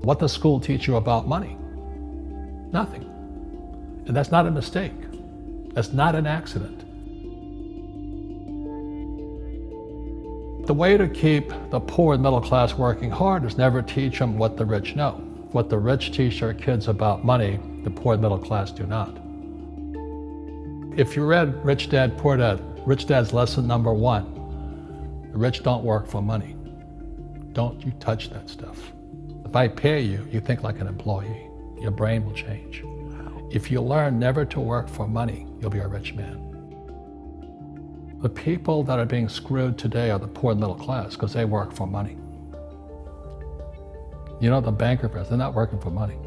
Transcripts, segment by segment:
What does school teach you about money? Nothing. And that's not a mistake. That's not an accident. The way to keep the poor and middle class working hard is never teach them what the rich know. What the rich teach their kids about money, the poor and middle class do not. If you read Rich Dad, Poor Dad, Rich Dad's lesson number 1, the rich don't work for money. Don't you touch that stuff. If I pay you, you think like an employee. Your brain will change. If you learn never to work for money, you'll be a rich man. The people that are being screwed today are the poor and middle class because they work for money. You know, the banker friends, they're not working for money.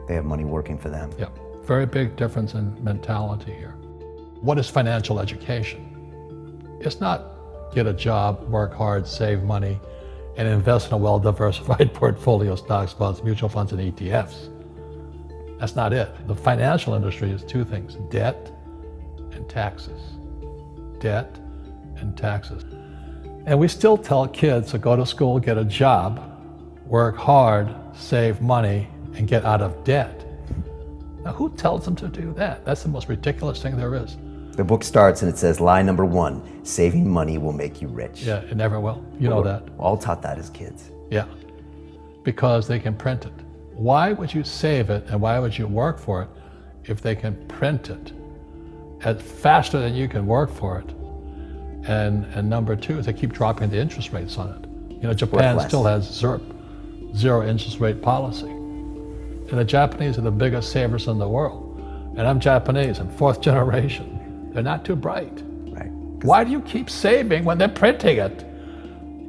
They have money working for them. Yeah, very big difference in mentality here. What is financial education? It's not get a job, work hard, save money, and invest in a well-diversified portfolio of stocks, bonds, mutual funds, and ETFs. That's not it. The financial industry is 2 things, debt and taxes. Debt and taxes. And we still tell kids to go to school, get a job, work hard, save money, and get out of debt. Now, who tells them to do that? That's the most ridiculous thing there is. The book starts and it says, lie number 1, saving money will make you rich. Yeah, it never will. You know that. We're all taught that as kids. Yeah, because they can print it. Why would you save it and why would you work for it if they can print it faster than you can work for it? And number 2 is they keep dropping the interest rates on it. You know, Japan still has zero interest rate policy. And the Japanese are the biggest savers in the world. And I'm Japanese, I'm 4th generation. They're not too bright. Right. Why do you keep saving when they're printing it?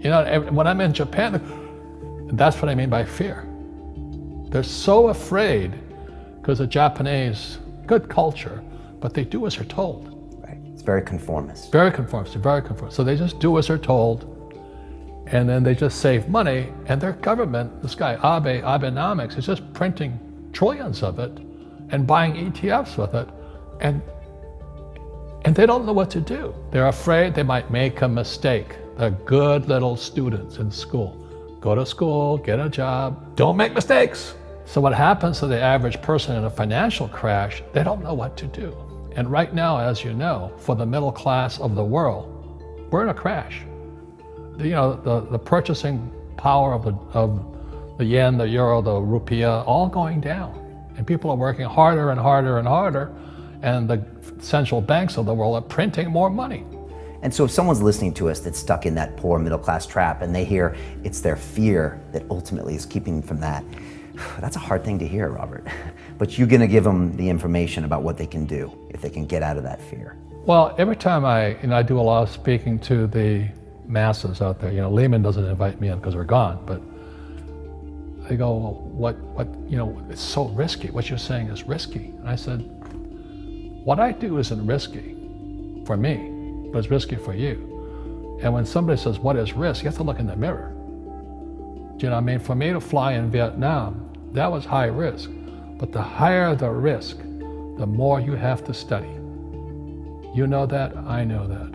You know, when I'm in Japan, and that's what I mean by fear. They're so afraid because the Japanese, good culture, but they do as they're told. Right. It's very conformist. Very conformist, very conformist. So they just do as they're told, and then they just save money, and their government, this guy Abenomics, is just printing trillions of it and buying ETFs with it, and they don't know what to do. They're afraid they might make a mistake. They're good little students in school. Go to school, get a job, don't make mistakes. So what happens to the average person in a financial crash, they don't know what to do. And right now, as you know, for the middle class of the world, we're in a crash. You know, the purchasing power of the yen, the euro, the rupiah, all going down. And people are working harder and harder and harder, and the central banks of the world are printing more money. And so if someone's listening to us that's stuck in that poor middle class trap and they hear it's their fear that ultimately is keeping them from that, that's a hard thing to hear, Robert. But you're going to give them the information about what they can do if they can get out of that fear. Well, every time I do a lot of speaking to the masses out there. You know, Lehman doesn't invite me in because we're gone, but they go, well, it's so risky. What you're saying is risky. And I said, what I do isn't risky for me, but it's risky for you. And when somebody says, what is risk? You have to look in the mirror. Do you know what I mean? For me to fly in Vietnam, that was high risk. But the higher the risk, the more you have to study. You know that, I know that.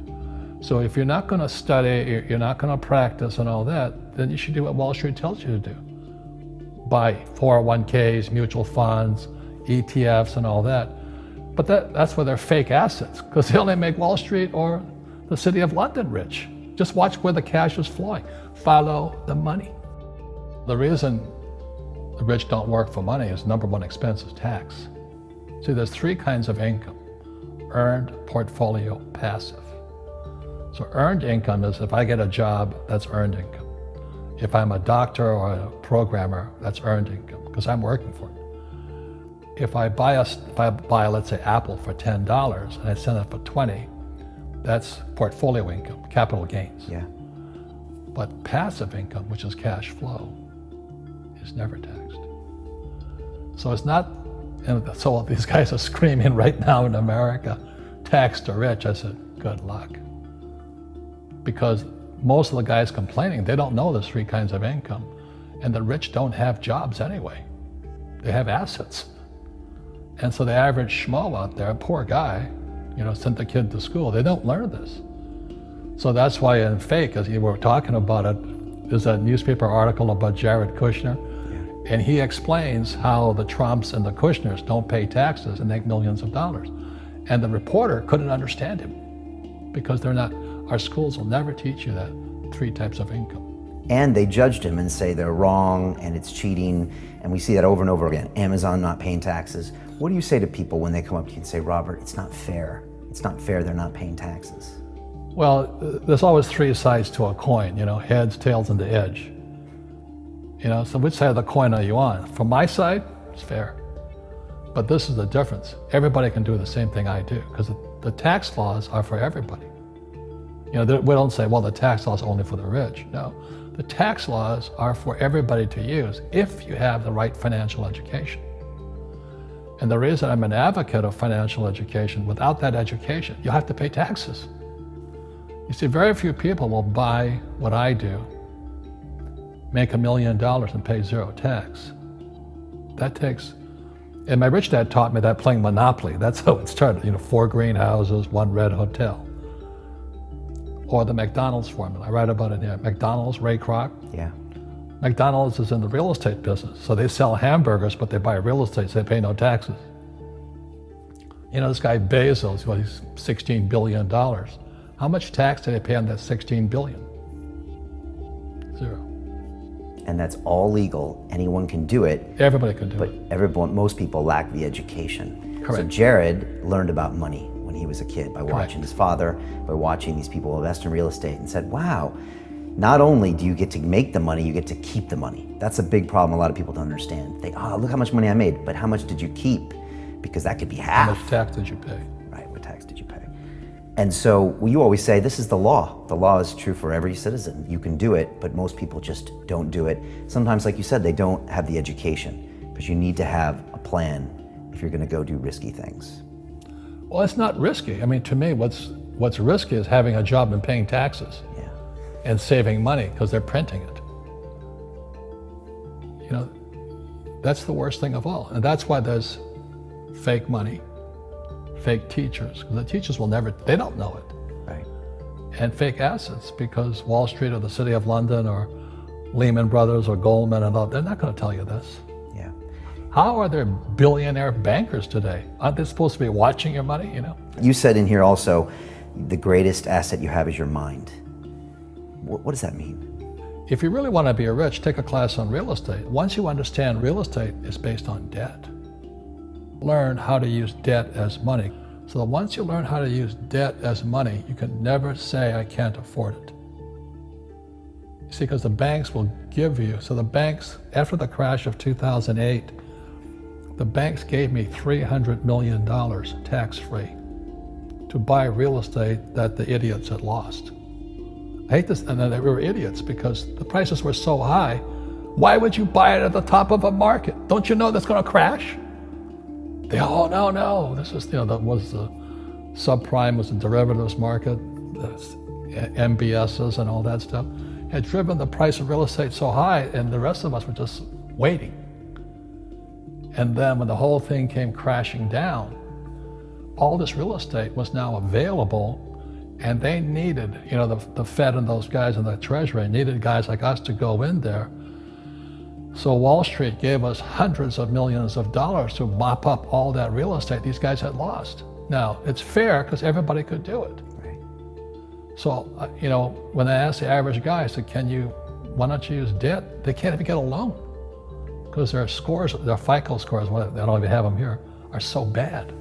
So if you're not going to study, you're not going to practice and all that, then you should do what Wall Street tells you to do. Buy 401ks, mutual funds, ETFs and all that. But that's where they're fake assets, because they only make Wall Street or the City of London rich. Just watch where the cash is flowing. Follow the money. The reason the rich don't work for money is number 1 expense is tax. See, there's 3 kinds of income: earned, portfolio, passive. So earned income is if I get a job, that's earned income. If I'm a doctor or a programmer, that's earned income, because I'm working for it. If I buy, let's say, Apple for $10 and I sell it for $20, that's portfolio income, capital gains. Yeah. But passive income, which is cash flow, is never taxed. So it's not, and so these guys are screaming right now in America, tax the rich. I said, good luck. Because most of the guys complaining, they don't know there's 3 kinds of income. And the rich don't have jobs anyway. They have assets. And so the average schmo out there, poor guy, sent the kid to school, they don't learn this. So that's why in Fake, as you were talking about it, there's a newspaper article about Jared Kushner. And he explains how the Trumps and the Kushners don't pay taxes and make millions of dollars. And the reporter couldn't understand him because they're not, our schools will never teach you that 3 types of income. And they judged him and say they're wrong and it's cheating. And we see that over and over again. Amazon not paying taxes. What do you say to people when they come up to you and say, Robert, it's not fair. It's not fair they're not paying taxes. Well, there's always 3 sides to a coin, heads, tails, and the edge. So which side of the coin are you on? From my side, it's fair. But this is the difference. Everybody can do the same thing I do because the tax laws are for everybody. We don't say, well, the tax laws are only for the rich. No, the tax laws are for everybody to use if you have the right financial education. And the reason I'm an advocate of financial education, without that education, you have to pay taxes. You see, very few people will buy what I do, make $1 million and pay 0 tax. That takes, and my rich dad taught me that playing Monopoly. That's how it started, 4 greenhouses, 1 red hotel. Or the McDonald's formula, I write about it here. McDonald's, Ray Kroc. Yeah. McDonald's is in the real estate business. So they sell hamburgers, but they buy real estate, so they pay no taxes. This guy Bezos, he's $16 billion. How much tax did they pay on that $16 billion? 0. And that's all legal. Anyone can do it. Everybody can do but it. Most people lack the education. Correct. So Jared learned about money when he was a kid by watching his father, by watching these people invest in real estate, and said, wow, not only do you get to make the money, you get to keep the money. That's a big problem a lot of people don't understand. Look how much money I made, but how much did you keep? Because that could be half. How much tax did you pay? Right, what tax did you pay? And so you always say, this is the law. The law is true for every citizen. You can do it, but most people just don't do it. Sometimes, like you said, they don't have the education, but you need to have a plan if you're gonna go do risky things. Well, it's not risky. To me, what's risky is having a job and paying taxes. Yeah. And saving money because they're printing it. That's the worst thing of all. And that's why there's fake money, fake teachers, because the teachers they don't know it. Right. And fake assets, because Wall Street or the City of London or Lehman Brothers or Goldman and all, they're not going to tell you this. Yeah. How are there billionaire bankers today? Aren't they supposed to be watching your money, You said in here also, the greatest asset you have is your mind. What does that mean? If you really want to be rich, take a class on real estate. Once you understand real estate is based on debt, learn how to use debt as money. So that once you learn how to use debt as money, you can never say, I can't afford it. You see, because the banks will give you, so the banks, after the crash of 2008, the banks gave me $300 million tax-free to buy real estate that the idiots had lost. I hate this, and then they were idiots because the prices were so high. Why would you buy it at the top of a market? Don't you know that's going to crash? No. This is, that was the subprime, was the derivatives market, the MBSs and all that stuff. Had driven the price of real estate so high, and the rest of us were just waiting. And then when the whole thing came crashing down, all this real estate was now available. And they needed, the Fed and those guys in the Treasury needed guys like us to go in there. So Wall Street gave us hundreds of millions of dollars to mop up all that real estate these guys had lost. Now, it's fair because everybody could do it. Right. So, when I asked the average guy, I said, why don't you use debt? They can't even get a loan because their scores, their FICO scores, I don't even have them here, are so bad.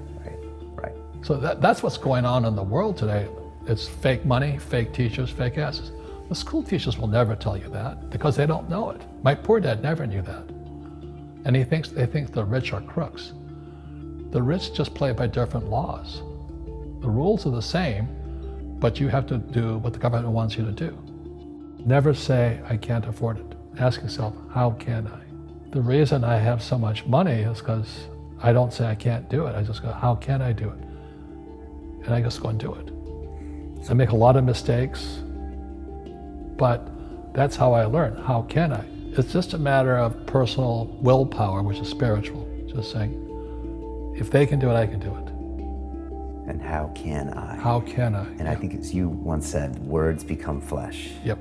Right. So that's what's going on in the world today. It's fake money, fake teachers, fake assets. The school teachers will never tell you that because they don't know it. My poor dad never knew that. And they think the rich are crooks. The rich just play by different laws. The rules are the same, but you have to do what the government wants you to do. Never say, I can't afford it. Ask yourself, how can I? The reason I have so much money is because I don't say I can't do it. I just go, how can I do it? And I just go and do it. I make a lot of mistakes, but that's how I learn. How can I? It's just a matter of personal willpower, which is spiritual. Just saying, if they can do it, I can do it. And how can I? How can I? And I think as you once said, words become flesh. Yep.